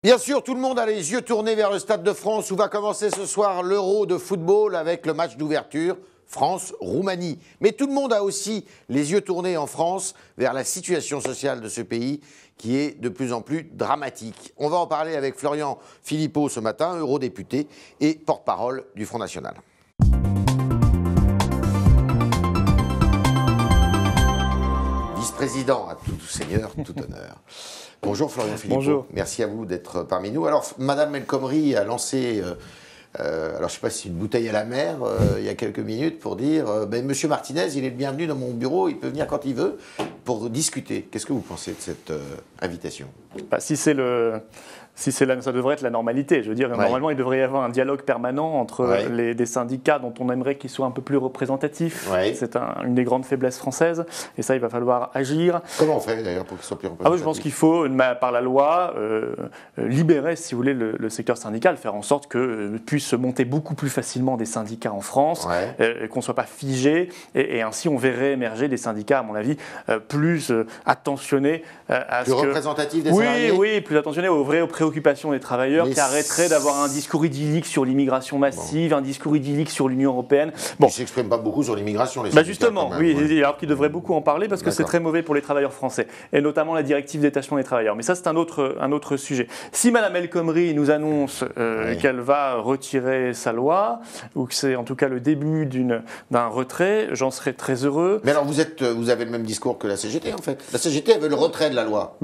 Bien sûr, tout le monde a les yeux tournés vers le Stade de France où va commencer ce soir l'Euro de football avec le match d'ouverture France-Roumanie. Mais tout le monde a aussi les yeux tournés en France vers la situation sociale de ce pays qui est de plus en plus dramatique. On va en parler avec Florian Philippot ce matin, eurodéputé et porte-parole du Front National. Vice-président, à tout seigneur, tout honneur. Bonjour Florian Philippot. Bonjour. Merci à vous d'être parmi nous. Alors, Madame El Khomri a lancé, alors je ne sais pas si c'est une bouteille à la mer, il y a quelques minutes, pour dire Monsieur Martinez, il est le bienvenu dans mon bureau, il peut venir quand il veut pour discuter. Qu'est-ce que vous pensez de cette invitation ? Ça devrait être la normalité. Je veux dire, normalement, il devrait y avoir un dialogue permanent entre des syndicats dont on aimerait qu'ils soient un peu plus représentatifs. C'est une des grandes faiblesses françaises. Et ça, il va falloir agir. Comment on fait d'ailleurs pour qu'ils soient plus représentatifs ? Je pense qu'il faut, par la loi, libérer, si vous voulez, le secteur syndical, faire en sorte que puissent se monter beaucoup plus facilement des syndicats en France, qu'on ne soit pas figé. Et ainsi, on verrait émerger des syndicats, à mon avis, plus attentionnés à plus représentatifs des salariés. Oui, plus attentionnés aux vraies préoccupations des travailleurs, qui arrêteraient d'avoir un discours idyllique sur l'immigration massive, un discours idyllique sur l'Union européenne. Ils ne s'expriment pas beaucoup sur l'immigration, les syndicats. Justement, alors qu'ils devraient beaucoup en parler parce que c'est très mauvais pour les travailleurs français, et notamment la directive détachement des travailleurs. Mais ça, c'est un autre sujet. Si Mme El Khomri nous annonce qu'elle va retirer sa loi, ou que c'est en tout cas le début d'un retrait, j'en serais très heureux. Mais alors, vous avez le même discours que la CGT, en fait. La CGT, elle veut le retrait de la loi.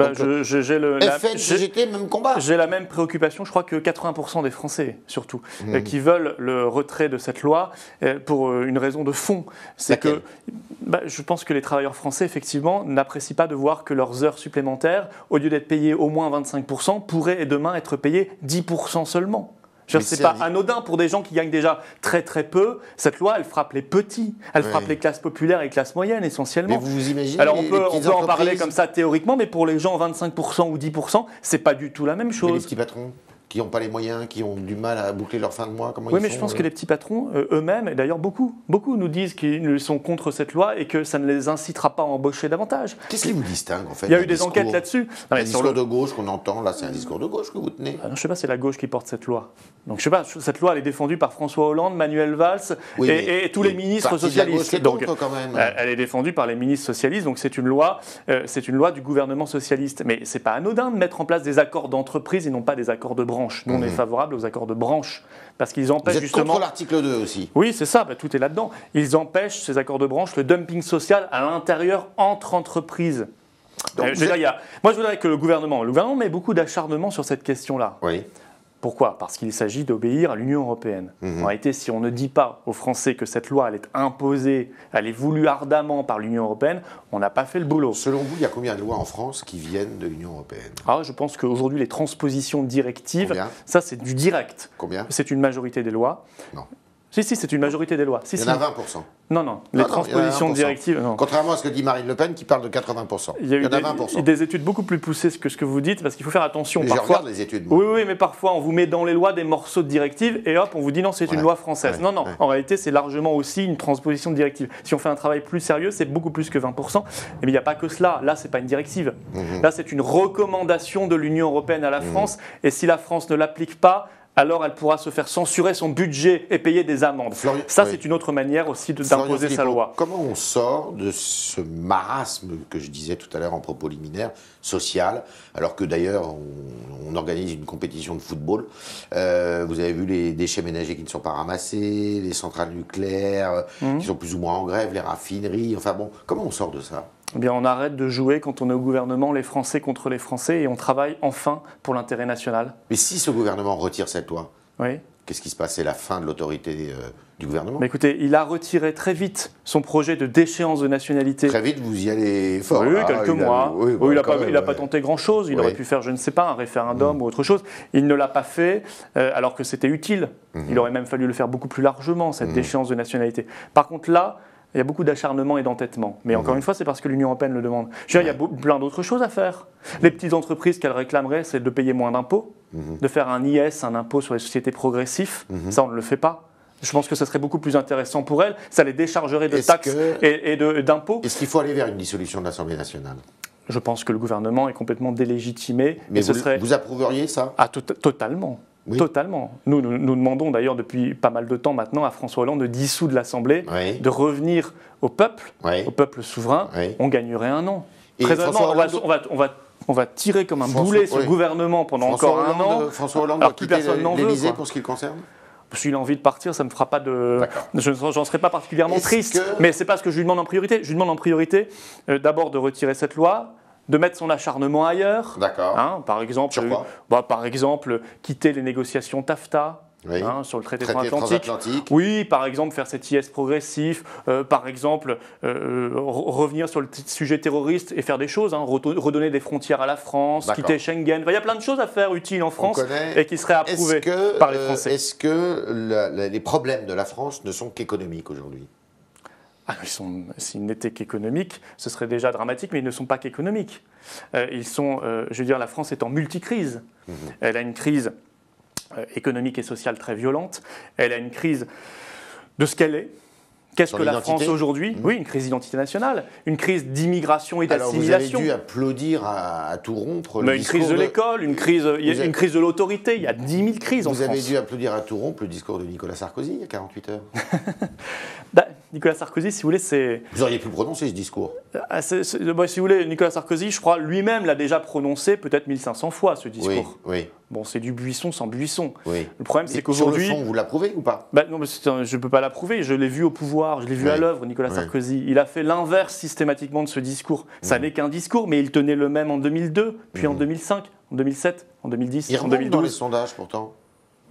CGT, même combat. J'ai la même préoccupation, je crois que 80% des Français, surtout, qui veulent le retrait de cette loi pour une raison de fond. C'est que je pense que les travailleurs français, effectivement, n'apprécient pas de voir que leurs heures supplémentaires, au lieu d'être payées au moins 25%, pourraient demain être payées 10% seulement. C'est pas anodin pour des gens qui gagnent déjà très très peu. Cette loi, elle frappe les petits, elle frappe les classes populaires et les classes moyennes essentiellement. Mais vous imaginez Alors on peut en parler comme ça théoriquement, mais pour les gens 25% ou 10%, c'est pas du tout la même chose. Mais les petits patrons qui n'ont pas les moyens, qui ont du mal à boucler leur fin de mois, comment ils font ? Oui, mais je pense que les petits patrons eux-mêmes, et d'ailleurs beaucoup nous disent qu'ils sont contre cette loi et que ça ne les incitera pas à embaucher davantage. Qu'est-ce qui vous distingue en fait ? Il y a eu des enquêtes là-dessus. Un discours de gauche qu'on entend, là c'est un discours de gauche que vous tenez. Je ne sais pas, c'est la gauche qui porte cette loi. Donc je sais pas, cette loi elle est défendue par François Hollande, Manuel Valls et tous les ministres socialistes. Donc quand même. Elle est défendue par les ministres socialistes, donc c'est une loi du gouvernement socialiste. Mais c'est pas anodin de mettre en place des accords d'entreprise et non pas des accords de branche. Nous on est favorable aux accords de branche parce qu'ils empêchent Vous êtes justement. Contre l'article 2 aussi. Oui, c'est ça, tout est là-dedans. Ils empêchent ces accords de branche le dumping social à l'intérieur entre entreprises. Moi, je voudrais que le gouvernement met beaucoup d'acharnement sur cette question-là. Oui. Pourquoi ? Parce qu'il s'agit d'obéir à l'Union européenne. En réalité, si on ne dit pas aux Français que cette loi elle est imposée, elle est voulue ardemment par l'Union européenne, on n'a pas fait le boulot. Selon vous, il y a combien de lois en France qui viennent de l'Union européenne ? Je pense qu'aujourd'hui, les transpositions de directives, ça c'est du direct. Combien ? C'est une majorité des lois. Non. Si, c'est une majorité des lois. Il y en a 20%. Non, les transpositions de directives, non. Contrairement à ce que dit Marine Le Pen, qui parle de 80%. Il y en a 20%. Des études beaucoup plus poussées que ce que vous dites, parce qu'il faut faire attention. Mais parfois, je regarde les études. Oui, mais parfois, on vous met dans les lois des morceaux de directives, et hop, on vous dit non, c'est une loi française. Non, en réalité, c'est largement aussi une transposition de directive. Si on fait un travail plus sérieux, c'est beaucoup plus que 20%. Mais il n'y a pas que cela. Là, c'est pas une directive. Là, c'est une recommandation de l'Union européenne à la France, et si la France ne l'applique pas, alors elle pourra se faire censurer son budget et payer des amendes. C'est une autre manière aussi d'imposer sa loi. Comment on sort de ce marasme que je disais tout à l'heure en propos liminaire, social, alors que d'ailleurs on organise une compétition de football. Vous avez vu les déchets ménagers qui ne sont pas ramassés, les centrales nucléaires qui sont plus ou moins en grève, les raffineries, comment on sort de ça ? On arrête de jouer quand on est au gouvernement les Français contre les Français et on travaille enfin pour l'intérêt national. Mais si ce gouvernement retire cette loi, qu'est-ce qui se passe ? C'est la fin de l'autorité du gouvernement ? Mais écoutez, il a retiré très vite son projet de déchéance de nationalité. Très vite, vous y allez fort. Oui, quelques mois. Il n'a pas tenté grand-chose. Il aurait pu faire, je ne sais pas, un référendum ou autre chose. Il ne l'a pas fait alors que c'était utile. Il aurait même fallu le faire beaucoup plus largement, cette déchéance de nationalité. Par contre, là, il y a beaucoup d'acharnement et d'entêtement. Mais encore une fois, c'est parce que l'Union européenne le demande. Il y a plein d'autres choses à faire. Les petites entreprises qu'elles réclameraient, c'est de payer moins d'impôts, de faire un IS, un impôt sur les sociétés progressif. Ça, on ne le fait pas. Je pense que ça serait beaucoup plus intéressant pour elles. Ça les déchargerait de taxes et d'impôts. Est-ce qu'il faut aller vers une dissolution de l'Assemblée nationale ? Je pense que le gouvernement est complètement délégitimé. Mais vous approuveriez ça? Totalement. Oui. Totalement. Nous demandons d'ailleurs depuis pas mal de temps maintenant à François Hollande de dissoudre l'Assemblée, de revenir au peuple souverain. On gagnerait un an. Très honnêtement, on va tirer comme un boulet sur le gouvernement pendant encore un an. François Hollande doit quitter l'Élysée pour ce qui le concerne? S'il a envie de partir, ça ne me fera pas de... J'en serais pas particulièrement triste, mais ce n'est pas ce que je lui demande en priorité. Je lui demande en priorité d'abord de retirer cette loi, de mettre son acharnement ailleurs. D'accord. Par exemple, quitter les négociations TAFTA. Sur le traité transatlantique. Oui, par exemple, faire cet IS progressif, par exemple, revenir sur le sujet terroriste et faire des choses, redonner des frontières à la France, quitter Schengen. Il y a plein de choses à faire utiles en France et qui seraient approuvées par les Français. Est-ce que les problèmes de la France ne sont qu'économiques aujourd'hui? S'ils n'étaient qu'économiques, ce serait déjà dramatique, mais ils ne sont pas qu'économiques. La France est en multicrise. Elle a une crise économique et sociale très violente. Elle a une crise de ce qu'elle est. Qu'est-ce que la France aujourd'hui? Oui, une crise d'identité nationale, une crise d'immigration et d'assimilation. Vous avez dû applaudir à tout rompre. Une crise de l'école, une crise de l'autorité. Il y a 10 000 crises en France. Vous avez dû applaudir à tout rompre le discours de Nicolas Sarkozy il y a 48 heures. Nicolas Sarkozy, si vous voulez, c'est... Vous auriez pu prononcer ce discours. Si vous voulez, Nicolas Sarkozy, je crois, lui-même l'a déjà prononcé peut-être 1500 fois, ce discours. Oui. Bon, c'est du buisson sans buisson. Oui. Le problème, c'est qu'aujourd'hui... Sur le fond, vous l'approuvez ou pas? Non, mais je ne peux pas l'approuver. Je l'ai vu au pouvoir, je l'ai vu à l'œuvre, Nicolas Sarkozy. Il a fait l'inverse systématiquement de ce discours. Ça n'est qu'un discours, mais il tenait le même en 2002, puis en 2005, en 2007, en 2010, en 2012. Dans les sondages, pourtant.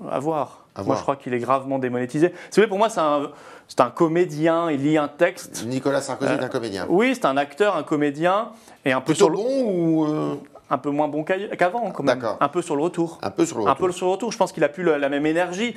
À voir. Moi, je crois qu'il est gravement démonétisé. Si vous voulez, pour moi, c'est un comédien, il lit un texte. Nicolas Sarkozy est un comédien. Oui, c'est un acteur, un comédien. Et un peu plutôt bon ou... Un peu moins bon qu'avant, quand même. Un peu sur le retour. Un peu sur le retour. Je pense qu'il a plus la même énergie.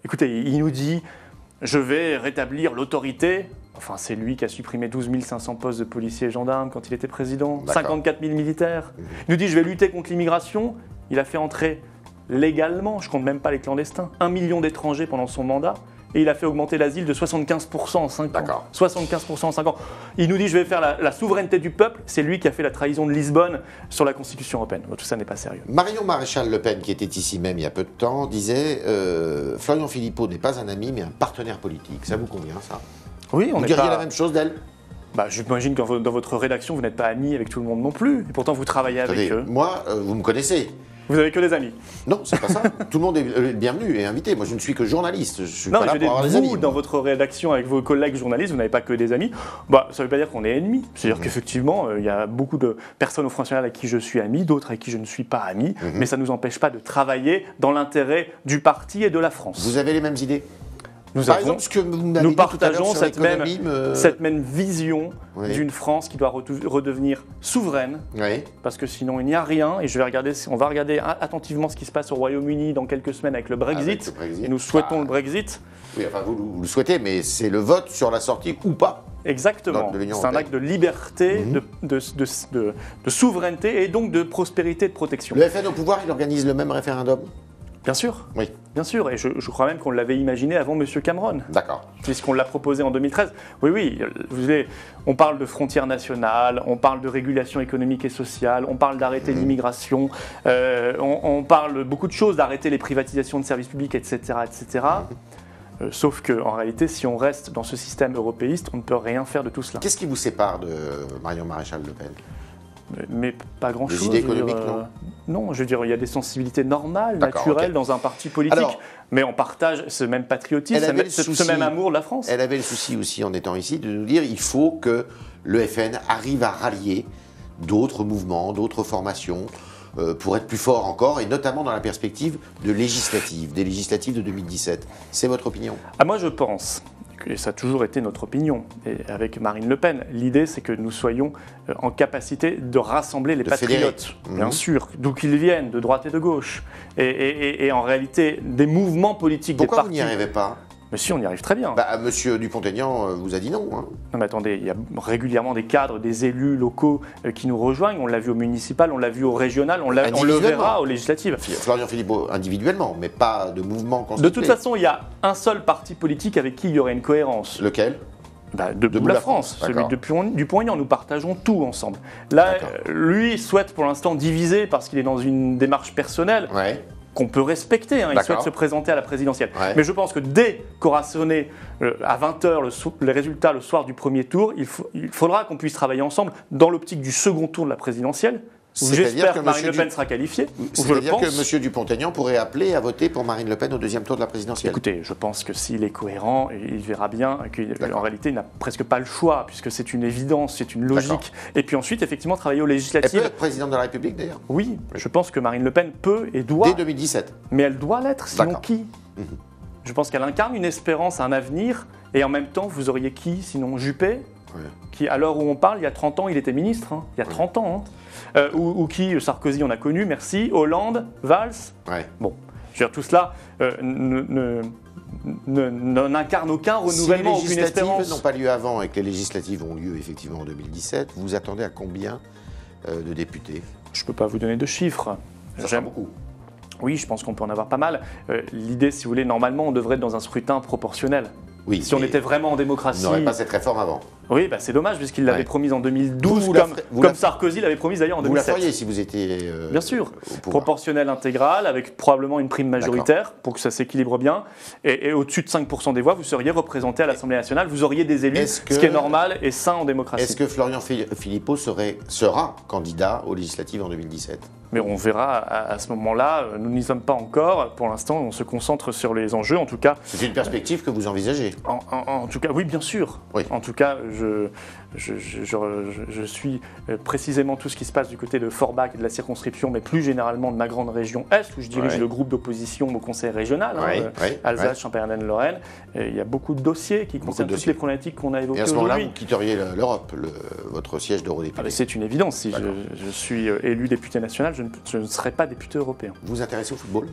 Écoutez, il nous dit « Je vais rétablir l'autorité ». Enfin, c'est lui qui a supprimé 12 500 postes de policiers et gendarmes quand il était président. 54 000 militaires. Il nous dit « Je vais lutter contre l'immigration ». Il a fait entrer légalement, je ne compte même pas les clandestins, 1 million d'étrangers pendant son mandat. Et il a fait augmenter l'asile de 75% en 5 ans. 75% en 5 ans. Il nous dit, je vais faire la souveraineté du peuple. C'est lui qui a fait la trahison de Lisbonne sur la Constitution européenne. Tout ça n'est pas sérieux. Marion Maréchal Le Pen, qui était ici même il y a peu de temps, disait Florian Philippot n'est pas un ami, mais un partenaire politique. Ça vous convient, ça? Oui, on vous diriez la même chose d'elle? J'imagine que dans votre rédaction, vous n'êtes pas amis avec tout le monde non plus. Et pourtant, vous travaillez avec eux. Moi, vous me connaissez. Vous avez que des amis? Non, c'est pas ça. Tout le monde est bienvenu et invité. Moi, je ne suis que journaliste. Je suis pas là pour avoir des amis. Dans votre rédaction avec vos collègues journalistes, vous n'avez pas que des amis. Ça ne veut pas dire qu'on est ennemis. C'est-à-dire qu'effectivement, il y a beaucoup de personnes au Front National avec qui je suis ami, d'autres avec qui je ne suis pas ami. Mais ça ne nous empêche pas de travailler dans l'intérêt du parti et de la France. Vous avez les mêmes idées? Nous partageons cette même vision d'une France qui doit redevenir souveraine, parce que sinon il n'y a rien. Et on va regarder attentivement ce qui se passe au Royaume-Uni dans quelques semaines avec le Brexit. Et nous souhaitons le Brexit. Oui, enfin vous le souhaitez, mais c'est le vote sur la sortie ou pas. Exactement. C'est un acte de liberté, de souveraineté et donc de prospérité et de protection. Le FN au pouvoir, il organise le même référendum? Bien sûr. Oui. Bien sûr. Et je crois même qu'on l'avait imaginé avant M. Cameron. D'accord. Puisqu'on l'a proposé en 2013. Oui. On parle de frontières nationales, on parle de régulation économique et sociale, on parle d'arrêter l'immigration, on parle beaucoup de choses, d'arrêter les privatisations de services publics, etc. etc. Sauf qu'en réalité, si on reste dans ce système européiste, on ne peut rien faire de tout cela. Qu'est-ce qui vous sépare de Marion Maréchal Le Pen? Mais pas grand-chose. Des idées économiques, non? Non, je veux dire, il y a des sensibilités normales, naturelles dans un parti politique. Alors, mais on partage ce même patriotisme, ce même amour de la France. Elle avait le souci aussi, en étant ici, de nous dire qu'il faut que le FN arrive à rallier d'autres mouvements, d'autres formations, pour être plus fort encore, et notamment dans la perspective des législatives de 2017. C'est votre opinion? Moi, je pense, et ça a toujours été notre opinion, et avec Marine Le Pen, l'idée c'est que nous soyons en capacité de rassembler les patriotes, bien sûr, d'où qu'ils viennent, de droite et de gauche, et en réalité des mouvements politiques des partis. Pourquoi vous n'y arrivez pas? Mais si, on y arrive très bien. Monsieur Dupont-Aignan vous a dit non. Hein. Non mais attendez, il y a régulièrement des cadres, des élus locaux qui nous rejoignent. On l'a vu au municipal, on l'a vu au régional, on le verra aux législatives. Florian Philippot individuellement, mais pas de mouvement constitué. De toute façon, il y a un seul parti politique avec qui il y aurait une cohérence. Lequel? de la France, celui de Dupont-Aignan. Nous partageons tout ensemble. Là, lui souhaite pour l'instant diviser parce qu'il est dans une démarche personnelle. Qu'on peut respecter, hein. Il souhaite se présenter à la présidentielle. Mais je pense que dès qu'aura sonné à 20h les résultats le soir du premier tour, il faudra qu'on puisse travailler ensemble dans l'optique du second tour de la présidentielle. J'espère que Marine Le Pen sera qualifiée. C'est-à-dire que M. Dupont-Aignan pourrait appeler à voter pour Marine Le Pen au deuxième tour de la présidentielle. Écoutez, je pense que s'il est cohérent, il verra bien qu'en réalité, il n'a presque pas le choix, puisque c'est une évidence, c'est une logique. Et puis ensuite, effectivement, travailler aux législatives. Elle peut être présidente de la République, d'ailleurs. Oui, je pense que Marine Le Pen peut et doit. Dès 2017. Mais elle doit l'être, sinon qui Je pense qu'elle incarne une espérance, un avenir, et en même temps, vous auriez qui, sinon Juppé, qui, à l'heure où on parle, il y a 30 ans, il était ministre. Il y a 30 ans. Ou qui, Sarkozy, on a connu, merci. Hollande, Valls. Bon, je veux dire, tout cela n'incarne aucun renouvellement, aucune espérance. Si les législatives n'ont pas lieu avant et que les législatives ont lieu effectivement en 2017, vous attendez à combien de députés? Je ne peux pas vous donner de chiffres. J'aime beaucoup. Oui, je pense qu'on peut en avoir pas mal. L'idée, si vous voulez, normalement, on devrait être dans un scrutin proportionnel. Oui, si on était vraiment en démocratie. On n'aurait pas cette réforme avant. Oui, c'est dommage, puisqu'il l'avait promise en 2012, comme Sarkozy l'avait promise d'ailleurs en 2007. Vous la feriez si vous étiez bien sûr, proportionnelle intégrale, avec probablement une prime majoritaire, pour que ça s'équilibre bien. Et au-dessus de 5% des voix, vous seriez représenté à l'Assemblée nationale, vous auriez des élus, ce qui est normal et sain en démocratie. Est-ce que Florian Philippot sera candidat aux législatives en 2017 ? Mais on verra à ce moment-là, nous n'y sommes pas encore. Pour l'instant, on se concentre sur les enjeux. En tout cas, c'est une perspective que vous envisagez. En tout cas, oui, bien sûr. Oui. En tout cas, je suis précisément tout ce qui se passe du côté de Forbach et de la circonscription, mais plus généralement de ma grande région Est, où je dirige le groupe d'opposition au conseil régional, Alsace, Champagne-Ardenne, Lorraine. Et il y a beaucoup de dossiers qui concernent toutes les problématiques qu'on a évoquées aujourd'hui. Et à ce moment-là, vous quitteriez l'Europe, votre siège d'eurodéputé. C'est une évidence. Si je suis élu député national, je ne serai pas député européen. Vous vous intéressez au football ?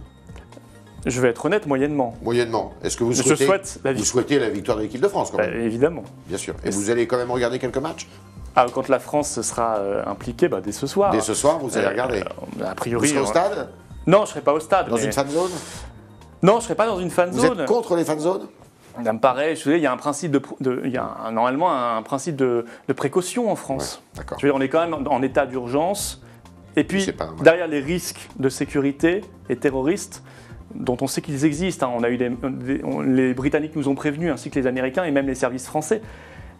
Je vais être honnête, moyennement. Moyennement. Est-ce que vous souhaitez la victoire de l'équipe de France quand même ? Évidemment. Bien sûr. Et vous allez quand même regarder quelques matchs ? Quand la France sera impliquée, dès ce soir. Dès ce soir, vous allez regarder ? A priori. Vous serez au stade ? Non, je ne serai pas au stade. Dans une fan zone ? Non, je ne serai pas dans une fan zone. Vous êtes contre les fan zones ? Ça me paraît, il y a un principe normalement un principe de précaution en France. D'accord. Je veux dire, on est quand même en état d'urgence. Et puis, derrière les risques de sécurité et terroristes, dont on sait qu'ils existent, on a eu les Britanniques nous ont prévenus, ainsi que les Américains et même les services français.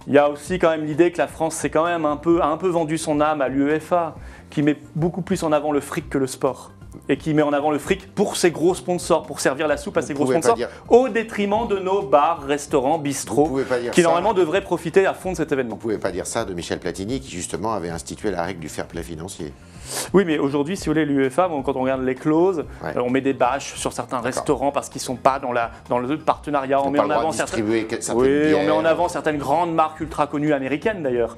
Il y a aussi quand même l'idée que la France c'est quand même a un peu vendu son âme à l'UEFA, qui met beaucoup plus en avant le fric que le sport. Et qui met en avant le fric pour ses gros sponsors, pour servir la soupe à ses gros sponsors, au détriment de nos bars, restaurants, bistrots, qui normalement devraient profiter à fond de cet événement. Vous ne pouvez pas dire ça de Michel Platini, qui justement avait institué la règle du fair play financier. Oui, mais aujourd'hui, si vous voulez, l'UEFA, quand on regarde les clauses, on met des bâches sur certains restaurants parce qu'ils ne sont pas dans le partenariat. On met en avant certaines grandes marques ultra connues américaines d'ailleurs,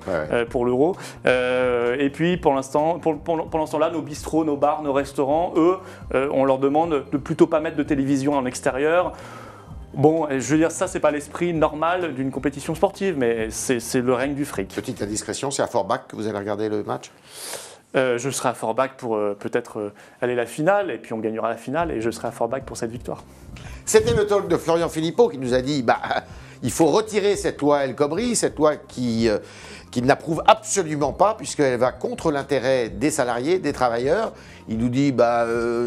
pour l'euro. Et puis, pendant ce temps-là, nos bistrots, nos bars, nos restaurants, eux, on leur demande de plutôt pas mettre de télévision en extérieur. Bon, je veux dire, ça, c'est pas l'esprit normal d'une compétition sportive, mais c'est le règne du fric. Petite indiscrétion, c'est à Forbach que vous allez regarder le match ? Je serai à Forbach pour peut-être aller à la finale, et puis on gagnera la finale, et je serai à Forbach pour cette victoire. C'était le talk de Florian Philippot qui nous a dit il faut retirer cette loi El Khomri, cette loi qui n'approuve absolument pas, puisqu'elle va contre l'intérêt des salariés, des travailleurs. Il nous dit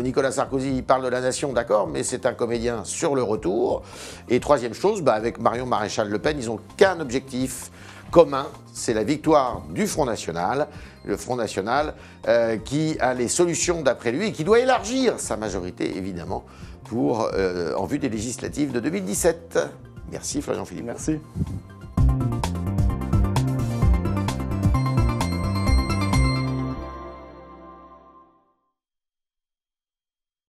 Nicolas Sarkozy parle de la nation, d'accord, mais c'est un comédien sur le retour. Et troisième chose, avec Marion Maréchal Le Pen, ils n'ont qu'un objectif commun, c'est la victoire du Front National, le Front National qui a les solutions d'après lui et qui doit élargir sa majorité, évidemment, en vue des législatives de 2017. Merci Florian Philippot. Merci.